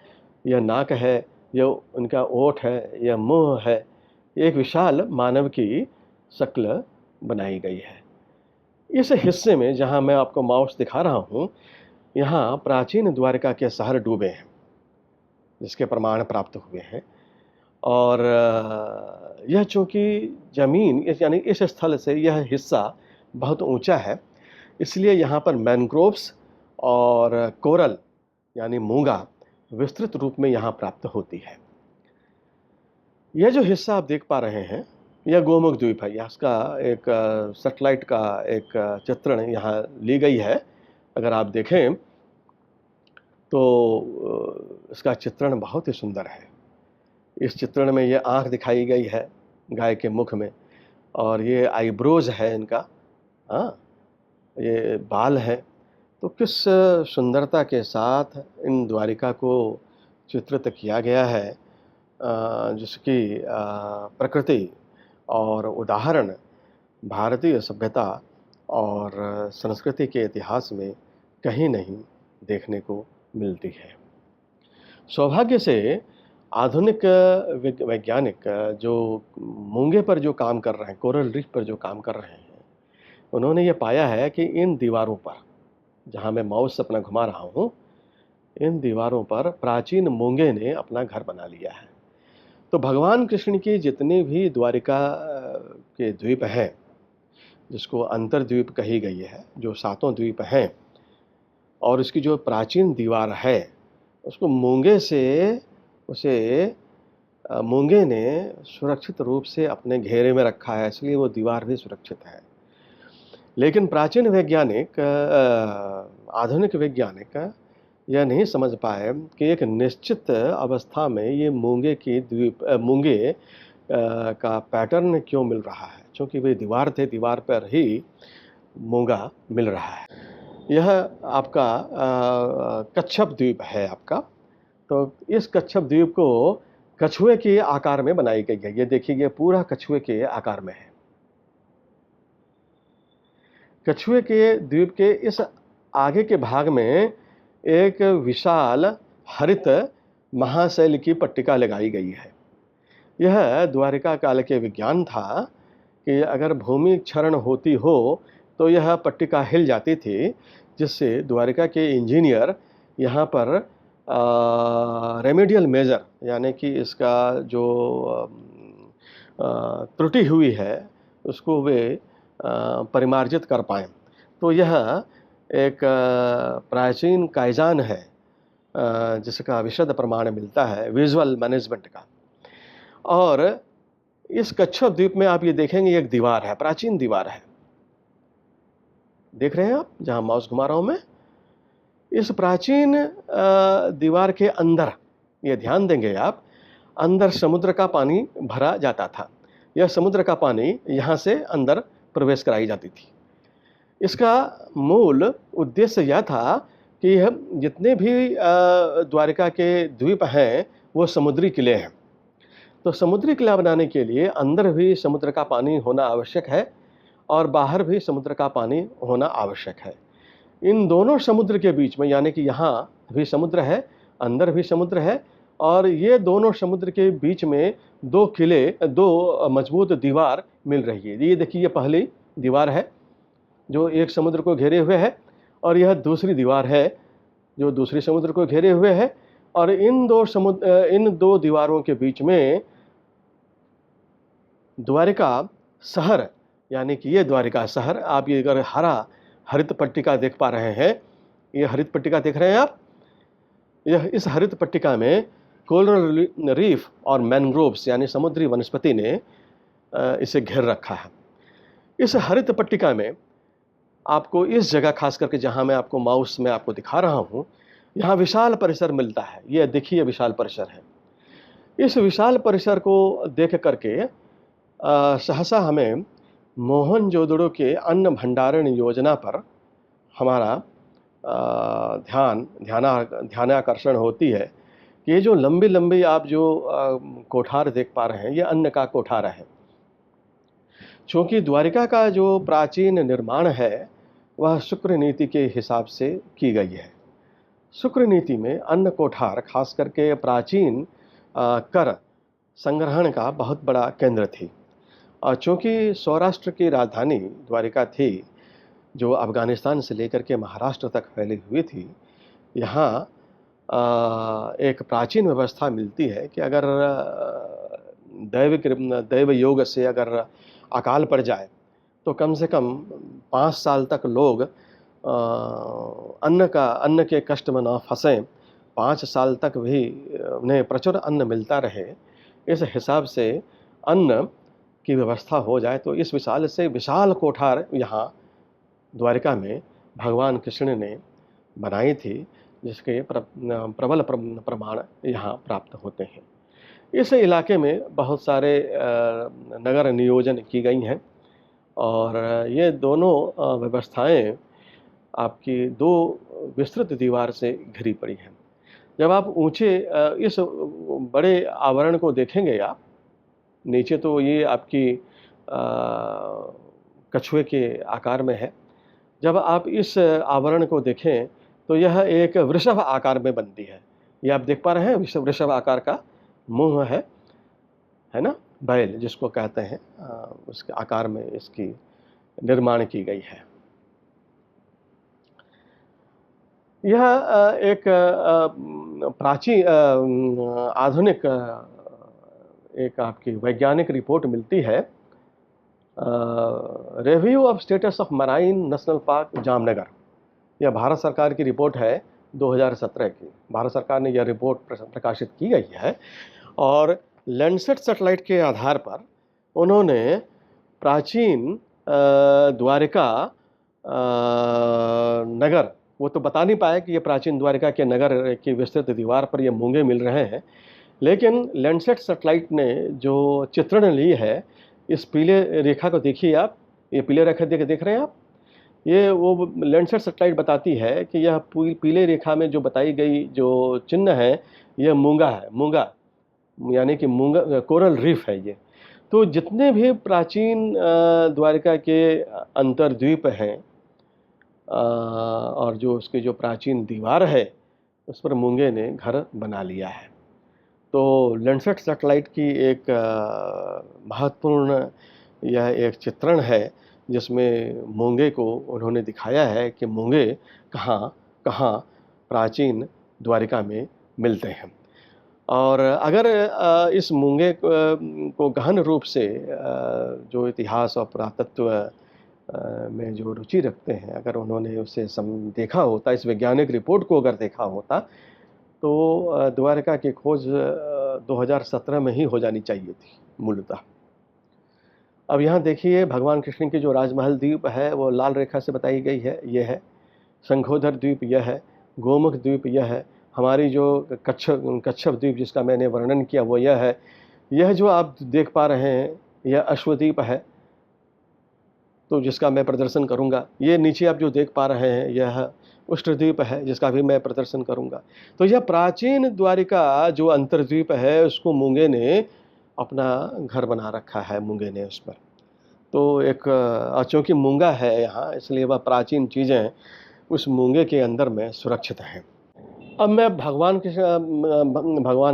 यह नाक है, यह उनका ओठ है, यह मुंह है, एक विशाल मानव की शक्ल बनाई गई है। इस हिस्से में जहां मैं आपको माउस दिखा रहा हूं, यहाँ प्राचीन द्वारिका के शहर डूबे हैं, जिसके प्रमाण प्राप्त हुए हैं। और यह चूँकि ज़मीन यानी इस स्थल से यह हिस्सा बहुत ऊंचा है, इसलिए यहाँ पर मैनग्रोव्स और कोरल यानी मूंगा विस्तृत रूप में यहाँ प्राप्त होती है। यह जो हिस्सा आप देख पा रहे हैं, यह गोमुख द्वीप है। यह इसका एक सैटेलाइट का एक चित्रण यहाँ ली गई है। अगर आप देखें तो इसका चित्रण बहुत ही सुंदर है। इस चित्रण में ये आँख दिखाई गई है गाय के मुख में, और ये आईब्रोज है इनका, हाँ, ये बाल है। तो किस सुंदरता के साथ इन द्वारिका को चित्रित किया गया है, जिसकी प्रकृति और उदाहरण भारतीय सभ्यता और संस्कृति के इतिहास में कहीं नहीं देखने को मिलती है। सौभाग्य से आधुनिक वैज्ञानिक जो मूंगे पर जो काम कर रहे हैं, कोरल रीफ पर जो काम कर रहे हैं, उन्होंने ये पाया है कि इन दीवारों पर, जहाँ मैं माउस अपना घुमा रहा हूँ, इन दीवारों पर प्राचीन मूंगे ने अपना घर बना लिया है। तो भगवान कृष्ण की जितनी भी द्वारिका के द्वीप हैं, जिसको अंतर्द्वीप कही गई है, जो 7 द्वीप हैं, और इसकी जो प्राचीन दीवार है उसको मूंगे ने सुरक्षित रूप से अपने घेरे में रखा है, इसलिए वो दीवार भी सुरक्षित है। लेकिन प्राचीन वैज्ञानिक, आधुनिक वैज्ञानिक यह नहीं समझ पाए कि एक निश्चित अवस्था में ये मूंगे का पैटर्न क्यों मिल रहा है, क्योंकि वे दीवार थे, दीवार पर ही मूंगा मिल रहा है। यह आपका कच्छप द्वीप है आपका। तो इस कच्छप द्वीप को कछुए के आकार में बनाई गई है। ये देखिए, ये पूरा कछुए के आकार में है। कछुए के द्वीप के इस आगे के भाग में एक विशाल हरित महाशैल की पट्टिका लगाई गई है। यह द्वारिका काल के विज्ञान था कि अगर भूमि क्षरण होती हो तो यह पट्टिका हिल जाती थी, जिससे द्वारिका के इंजीनियर यहाँ पर रेमेडियल मेजर, यानी कि इसका जो त्रुटि हुई है उसको वे परिमार्जित कर पाएँ। तो यह एक प्राचीन काइजान है, जिसका विशद प्रमाण मिलता है विजुअल मैनेजमेंट का। और इस कच्छप द्वीप में आप ये देखेंगे, एक दीवार है, प्राचीन दीवार है। देख रहे हैं आप, जहां माउस घुमा रहा हूं मैं, इस प्राचीन दीवार के अंदर, ये ध्यान देंगे आप, अंदर समुद्र का पानी भरा जाता था। यह समुद्र का पानी यहाँ से अंदर प्रवेश कराई जाती थी। इसका मूल उद्देश्य यह था कि हम जितने भी द्वारिका के द्वीप हैं वो समुद्री किले हैं। तो समुद्री किला बनाने के लिए अंदर भी समुद्र का पानी होना आवश्यक है और बाहर भी समुद्र का पानी होना आवश्यक है। इन दोनों समुद्र के बीच में, यानी कि यहाँ भी समुद्र है, अंदर भी समुद्र है, और ये दोनों समुद्र के बीच में दो किले, दो मजबूत दीवार मिल रही है। ये देखिए, ये पहली दीवार है जो एक समुद्र को घेरे हुए है, और यह दूसरी दीवार है जो दूसरी समुद्र को घेरे हुए है। और इन दो दीवारों के बीच में द्वारिका शहर, यानी कि ये द्वारिका शहर, आप ये अगर हरित पट्टिका देख पा रहे हैं, ये हरित पट्टिका देख रहे हैं आप, यह इस हरित पट्टिका में कोरल रीफ और मैनग्रोव्स यानी समुद्री वनस्पति ने इसे घेर रखा है। इस हरित पट्टिका में आपको इस जगह, खास करके जहां मैं आपको माउस में आपको दिखा रहा हूं, यहाँ विशाल परिसर मिलता है। ये देखिए, विशाल परिसर है। इस विशाल परिसर को देख करके सहसा हमें मोहनजोदड़ो के अन्न भंडारण योजना पर हमारा ध्यानाकर्षण होती है कि ये जो लंबी लंबी आप जो कोठार देख पा रहे हैं, ये अन्न का कोठार है। चूँकि द्वारिका का जो प्राचीन निर्माण है वह शुक्र नीति के हिसाब से की गई है। शुक्र नीति में अन्न कोठार खास करके प्राचीन कर संग्रहण का बहुत बड़ा केंद्र थी। और चूँकि सौराष्ट्र की राजधानी द्वारिका थी, जो अफ़गानिस्तान से लेकर के महाराष्ट्र तक फैली हुई थी, यहाँ एक प्राचीन व्यवस्था मिलती है कि अगर दैव योग से अगर अकाल पड़ जाए तो कम से कम 5 साल तक लोग अन्न के कष्ट में न फंसें, 5 साल तक भी उन्हें प्रचुर अन्न मिलता रहे, इस हिसाब से अन्न की व्यवस्था हो जाए। तो इस विशाल कोठार यहाँ द्वारिका में भगवान कृष्ण ने बनाई थी, जिसके प्रबल प्रमाण यहाँ प्राप्त होते हैं। इस इलाके में बहुत सारे नगर नियोजन की गई हैं, और ये दोनों व्यवस्थाएं आपकी 2 विस्तृत दीवार से घिरी पड़ी हैं। जब आप ऊंचे इस बड़े आवरण को देखेंगे, आप नीचे तो ये आपकी कछुए के आकार में है। जब आप इस आवरण को देखें तो यह एक वृषभ आकार में बनती है। ये आप देख पा रहे हैं, वृषभ आकार का मुंह है ना, बैल जिसको कहते हैं, उसके आकार में इसकी निर्माण की गई है। यह एक प्राचीन आधुनिक एक आपकी वैज्ञानिक रिपोर्ट मिलती है, review of status of marine national park Jamnagar. यह भारत सरकार की रिपोर्ट है 2017 की। भारत सरकार ने यह रिपोर्ट प्रकाशित की गई है, और लैंडसेट सैटेलाइट के आधार पर उन्होंने प्राचीन द्वारिका नगर, वो तो बता नहीं पाए कि ये प्राचीन द्वारिका के नगर की विस्तृत दीवार पर ये मूंगे मिल रहे हैं, लेकिन लैंडसेट सैटेलाइट ने जो चित्रण ली है, इस पीले रेखा को देखिए आप, ये पीले रेखा देख रहे हैं आप, ये वो लैंडसेट सैटेलाइट बताती है कि यह पीले रेखा में जो बताई गई जो चिन्ह है, यह मूंगा है, मूंगा यानी कि मूंगा कोरल रीफ है ये। तो जितने भी प्राचीन द्वारिका के अंतर्द्वीप हैं और जो उसकी जो प्राचीन दीवार है, उस पर मूंगे ने घर बना लिया है। तो लैंडसेट सैटेलाइट की एक महत्वपूर्ण यह एक चित्रण है, जिसमें मूंगे को उन्होंने दिखाया है कि मूंगे कहाँ कहाँ प्राचीन द्वारिका में मिलते हैं। और अगर इस मूंगे को गहन रूप से जो इतिहास और पुरातत्व में जो रुचि रखते हैं, अगर उन्होंने उसे देखा होता, इस वैज्ञानिक रिपोर्ट को अगर देखा होता, तो द्वारिका की खोज 2017 में ही हो जानी चाहिए थी मूलतः। अब यहाँ देखिए, भगवान कृष्ण की जो राजमहल द्वीप है वो लाल रेखा से बताई गई है, ये है। शंखोधर द्वीप यह है, गोमुख द्वीप यह है, हमारी जो कच्छप द्वीप जिसका मैंने वर्णन किया वो यह है। यह जो आप देख पा रहे हैं यह अश्वद्वीप है, तो जिसका मैं प्रदर्शन करूंगा। ये नीचे आप जो देख पा रहे हैं यह उष्ट्रद्वीप है, जिसका भी मैं प्रदर्शन करूंगा। तो यह प्राचीन द्वारिका जो अंतर्द्वीप है उसको मूंगे ने अपना घर बना रखा है, मूंगे ने उस पर। तो एक चूँकि मूंगा है यहाँ, इसलिए वह प्राचीन चीज़ें उस मूंगे के अंदर में सुरक्षित हैं। अब मैं भगवान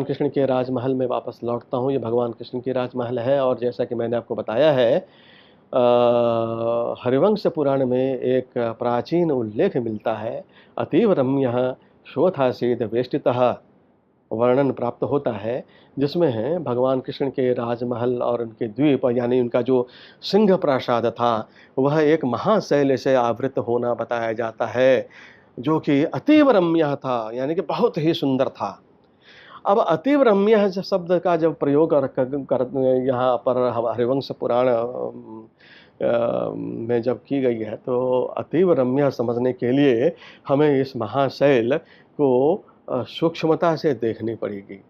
कृष्ण के राजमहल में वापस लौटता हूँ। ये भगवान कृष्ण की राजमहल है, और जैसा कि मैंने आपको बताया है हरिवंश पुराण में एक प्राचीन उल्लेख मिलता है, अतीव रम्य शोथासीद वेष्टितः वर्णन प्राप्त होता है, जिसमें है भगवान कृष्ण के राजमहल और उनके द्वीप यानी उनका जो सिंह प्रासाद था वह एक महाशैल से आवृत होना बताया जाता है, जो कि अतीव रम्य था, यानी कि बहुत ही सुंदर था। अब अतीव रम्य शब्द का जब प्रयोग यहाँ पर हरिवंश पुराण में जब की गई है, तो अतीव रम्य समझने के लिए हमें इस महाशैल को सूक्ष्मता से देखनी पड़ेगी।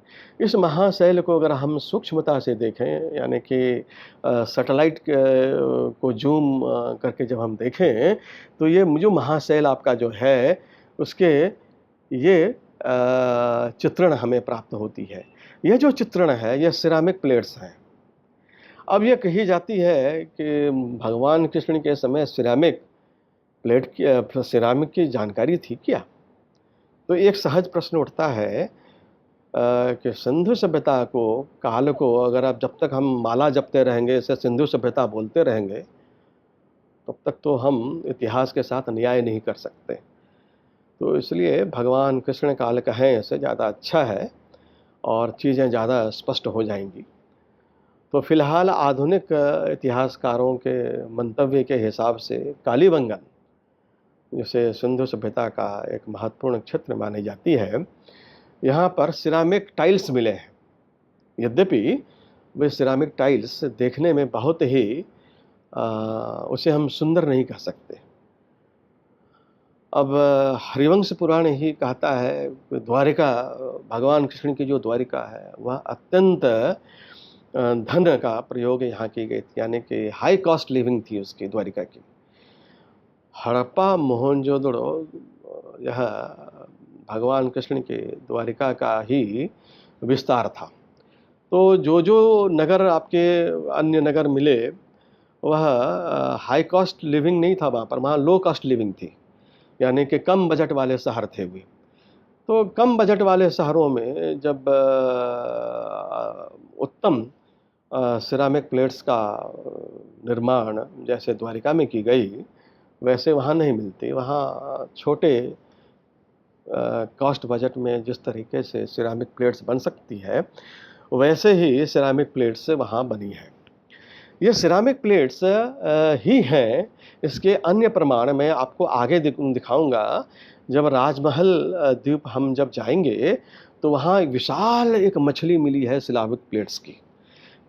इस महाशैल को अगर हम सूक्ष्मता से देखें, यानी कि सैटेलाइट को जूम करके जब हम देखें, तो ये जो महाशैल आपका जो है उसके ये चित्रण हमें प्राप्त होती है। यह जो चित्रण है यह सिरामिक प्लेट्स हैं। अब यह कही जाती है कि भगवान कृष्ण के समय सिरामिक की जानकारी थी क्या? तो एक सहज प्रश्न उठता है कि सिंधु सभ्यता काल को अगर आप जब तक हम माला जपते रहेंगे, इसे सिंधु सभ्यता बोलते रहेंगे, तब तक तो हम इतिहास के साथ न्याय नहीं कर सकते। तो इसलिए भगवान कृष्ण काल कहें ऐसे ज़्यादा अच्छा है और चीज़ें ज़्यादा स्पष्ट हो जाएंगी। तो फिलहाल आधुनिक इतिहासकारों के मंतव्य के हिसाब से कालीबंगन, जिसे सिंधु सभ्यता का एक महत्वपूर्ण क्षेत्र मानी जाती है, यहाँ पर सिरामिक टाइल्स मिले हैं। यद्यपि वे सिरामिक टाइल्स देखने में बहुत ही उसे हम सुंदर नहीं कह सकते। अब हरिवंश पुराण ही कहता है द्वारिका, भगवान कृष्ण की जो द्वारिका है वह अत्यंत धन का प्रयोग यहाँ की गई थी, यानी कि हाई कॉस्ट लिविंग थी उसकी द्वारिका की। हड़प्पा मोहनजोदड़ो यह भगवान कृष्ण के द्वारिका का ही विस्तार था। तो जो नगर आपके अन्य नगर मिले वह हाई कॉस्ट लिविंग नहीं था, वहाँ लो कॉस्ट लिविंग थी, यानी कि कम बजट वाले शहर थे वे। तो कम बजट वाले शहरों में जब उत्तम सिरामिक प्लेट्स का निर्माण जैसे द्वारिका में की गई, वैसे वहाँ नहीं मिलती। वहाँ छोटे कॉस्ट बजट में जिस तरीके से सिरामिक प्लेट्स बन सकती है, वैसे ही सिरामिक प्लेट्स वहाँ बनी है। ये सिरामिक प्लेट्स ही हैं। इसके अन्य प्रमाण मैं आपको आगे दिखाऊंगा। जब राजमहल द्वीप हम जब जाएंगे तो वहाँ विशाल एक मछली मिली है सिरामिक प्लेट्स की।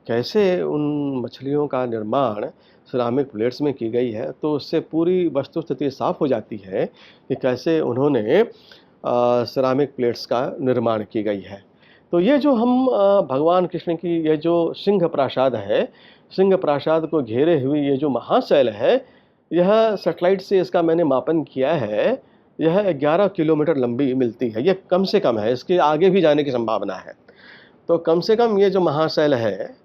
कैसे उन मछलियों का निर्माण सिरामिक प्लेट्स में की गई है, तो उससे पूरी वस्तुस्थिति साफ हो जाती है कि कैसे उन्होंने सिरामिक प्लेट्स का निर्माण की गई है। तो ये जो हम भगवान कृष्ण की ये जो सिंह प्रासाद है, सिंह प्रासाद को घेरे हुई ये जो महाशैल है, यह सैटेलाइट से इसका मैंने मापन किया है, यह 11 किलोमीटर लंबी मिलती है। यह कम से कम है, इसके आगे भी जाने की संभावना है। तो कम से कम ये जो महाशैल है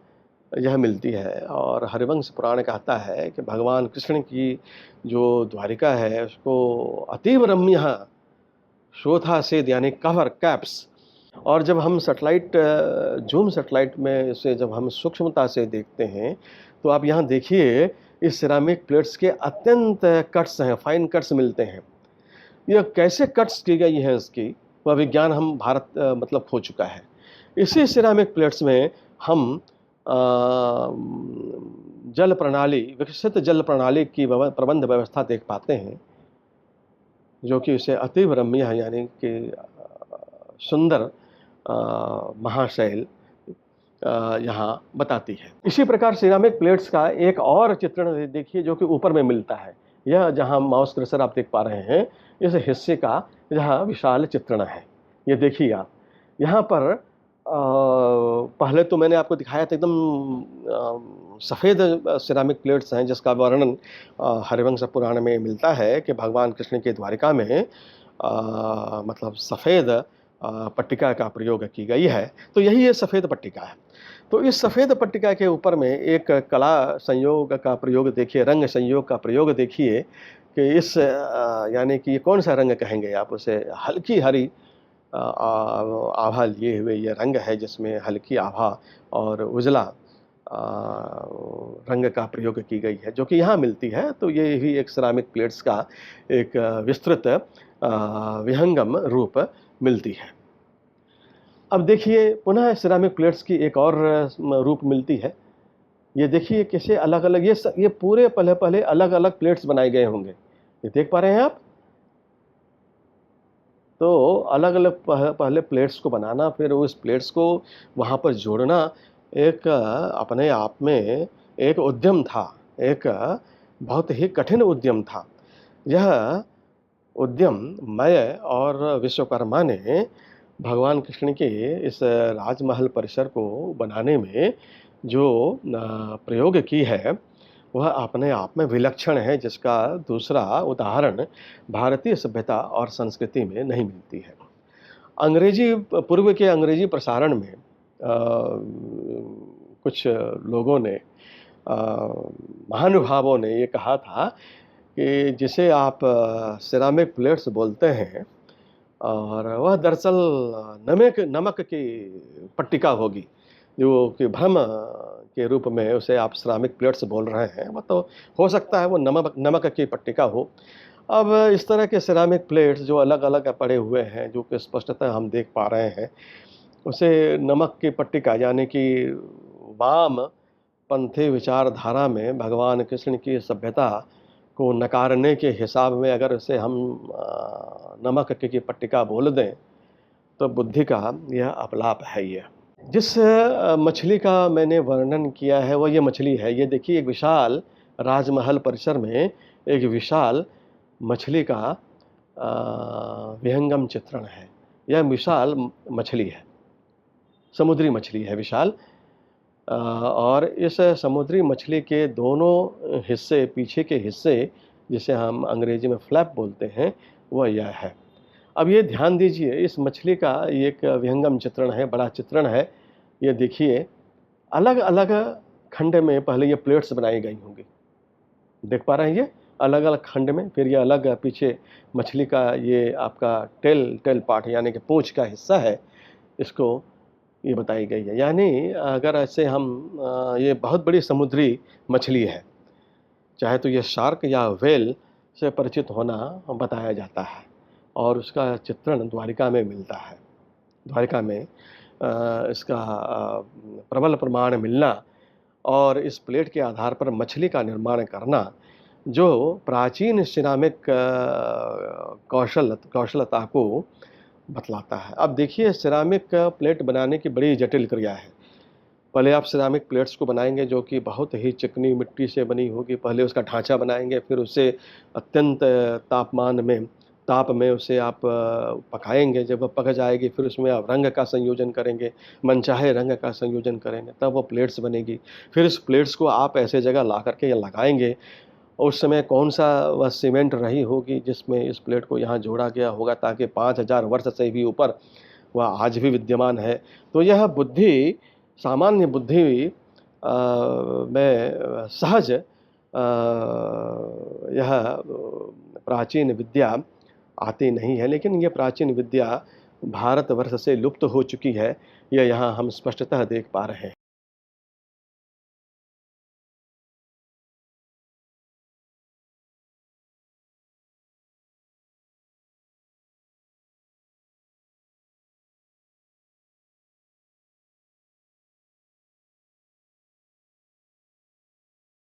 यह मिलती है। और हरिवंश पुराण कहता है कि भगवान कृष्ण की जो द्वारिका है उसको अतीव रम्य शोथा से यानी कवर कैप्स। और जब हम जूम सैटेलाइट में इसे जब हम सूक्ष्मता से देखते हैं, तो आप यहाँ देखिए इस सिरामिक प्लेट्स के अत्यंत कट्स हैं, फाइन कट्स मिलते हैं। यह कैसे कट्स की गई है इसकी वह विज्ञान हम भारत मतलब खो चुका है। इसी सिरामिक प्लेट्स में हम विकसित जल प्रणाली की प्रबंध व्यवस्था देख पाते हैं, जो कि उसे अतीव रम्य है, यानी कि सुंदर महाशैल यहाँ बताती है। इसी प्रकार सिरामिक प्लेट्स का एक और चित्रण देखिए जो कि ऊपर में मिलता है। यह जहाँ माउस कर्सर आप देख पा रहे हैं, इस हिस्से का यह विशाल चित्रण है। ये देखिए आप, यहाँ पर पहले तो मैंने आपको दिखाया था एकदम सफ़ेद सिरामिक प्लेट्स हैं, जिसका वर्णन हरिवंश पुराण में मिलता है कि भगवान कृष्ण के द्वारिका में मतलब सफ़ेद पट्टिका का प्रयोग की गई है। तो यही ये सफ़ेद पट्टिका है। तो इस सफ़ेद पट्टिका के ऊपर में एक कला संयोग का प्रयोग देखिए, रंग संयोग का प्रयोग देखिए कि इस यानी कि ये कौन सा रंग कहेंगे आप उसे, हल्की हरी आभा लिए हुए ये रंग है, जिसमें हल्की आभा और उजला रंग का प्रयोग की गई है, जो कि यहाँ मिलती है। तो ये भी एक सिरामिक प्लेट्स का एक विस्तृत विहंगम रूप मिलती है। अब देखिए पुनः सिरामिक प्लेट्स की एक और रूप मिलती है। ये देखिए कैसे अलग-अलग ये पूरे पहले अलग-अलग प्लेट्स बनाए गए होंगे। ये देख पा रहे हैं आप? तो अलग-अलग पहले प्लेट्स को बनाना, फिर उस प्लेट्स को वहाँ पर जोड़ना एक अपने आप में एक उद्यम था, एक बहुत ही कठिन उद्यम था। यह उद्यम मैं और विश्वकर्मा ने भगवान कृष्ण के इस राजमहल परिसर को बनाने में जो प्रयोग की है, वह अपने आप में विलक्षण है, जिसका दूसरा उदाहरण भारतीय सभ्यता और संस्कृति में नहीं मिलती है। पूर्व के अंग्रेजी प्रसारण में कुछ लोगों ने महानुभावों ने ये कहा था कि जिसे आप सिरामिक प्लेट्स बोलते हैं, और वह दरअसल नमक की पट्टिका होगी, जो कि भ्रम के रूप में उसे आप सिरामिक प्लेट्स बोल रहे हैं। वो तो हो सकता है वो नमक की पट्टिका हो। अब इस तरह के सिरामिक प्लेट्स जो अलग-अलग पड़े हुए हैं, जो कि स्पष्टतः हम देख पा रहे हैं, उसे नमक की पट्टिका यानी कि वामपंथी विचारधारा में भगवान कृष्ण की सभ्यता को नकारने के हिसाब में अगर उसे हम नमक की पट्टिका बोल दें, तो बुद्धि का यह अपलाप है। ये जिस मछली का मैंने वर्णन किया है वो ये मछली है। ये देखिए एक विशाल राजमहल परिसर में एक विशाल मछली का विहंगम चित्रण है। यह विशाल मछली है, समुद्री मछली है विशाल, और इस समुद्री मछली के दोनों हिस्से, पीछे के हिस्से जिसे हम अंग्रेजी में फ्लैप बोलते हैं, वह यह है। अब ये ध्यान दीजिए, इस मछली का ये एक विहंगम चित्रण है, बड़ा चित्रण है। ये देखिए अलग-अलग खंड में पहले ये प्लेट्स बनाई गई होंगी, देख पा रहे हैं ये अलग-अलग खंड में। फिर ये अलग पीछे मछली का ये आपका टेल पार्ट यानी कि पूँछ का हिस्सा है, इसको ये बताई गई है। यानी अगर ऐसे हम ये बहुत बड़ी समुद्री मछली है, चाहे तो ये शार्क या व्हेल से परिचित होना बताया जाता है, और उसका चित्रण द्वारिका में मिलता है। द्वारिका में इसका प्रबल प्रमाण मिलना और इस प्लेट के आधार पर मछली का निर्माण करना, जो प्राचीन सिरामिक कौशलता को बतलाता है। अब देखिए सिरामिक प्लेट बनाने की बड़ी जटिल क्रिया है। पहले आप सिरामिक प्लेट्स को बनाएंगे जो कि बहुत ही चिकनी मिट्टी से बनी होगी। पहले उसका ढांचा बनाएंगे, फिर उसे अत्यंत ताप में उसे आप पकाएंगे। जब वह पक जाएगी फिर उसमें आप रंग का संयोजन करेंगे, मनचाहे रंग का संयोजन करेंगे, तब वो प्लेट्स बनेगी। फिर इस प्लेट्स को आप ऐसे जगह ला करके लगाएंगे, उस समय कौन सा वह सीमेंट रही होगी जिसमें इस प्लेट को यहाँ जोड़ा गया होगा, ताकि 5000 वर्ष से भी ऊपर वह आज भी विद्यमान है। तो यह बुद्धि, सामान्य बुद्धि में सहज यह प्राचीन विद्या आती नहीं है, लेकिन यह प्राचीन विद्या भारतवर्ष से लुप्त हो चुकी है। यह यहाँ हम स्पष्टतः देख पा रहे हैं।